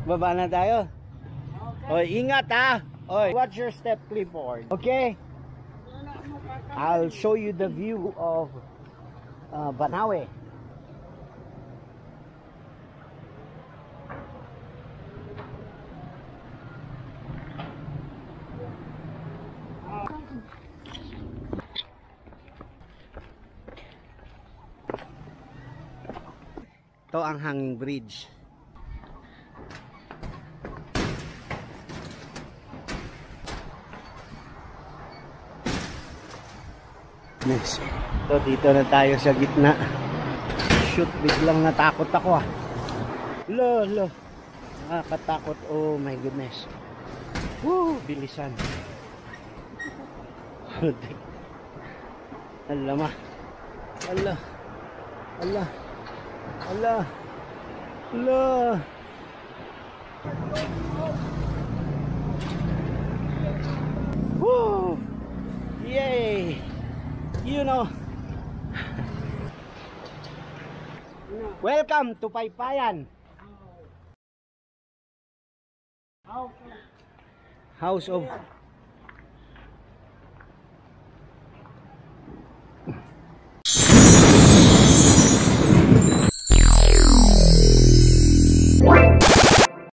Baba na tayo. Oy, ingat ha. Oy, watch your step, Clifford. Okay? I'll show you the view of Banawe. Ito ang hanging bridge. Yes. So dito na tayo sa gitna. Shoot, biglang natakot ako ah. Lo. Nakakatakot. Oh my goodness. Woo, bilisan. Alama. Allah. Woo! Yay! You know. Welcome to Paypayan. House of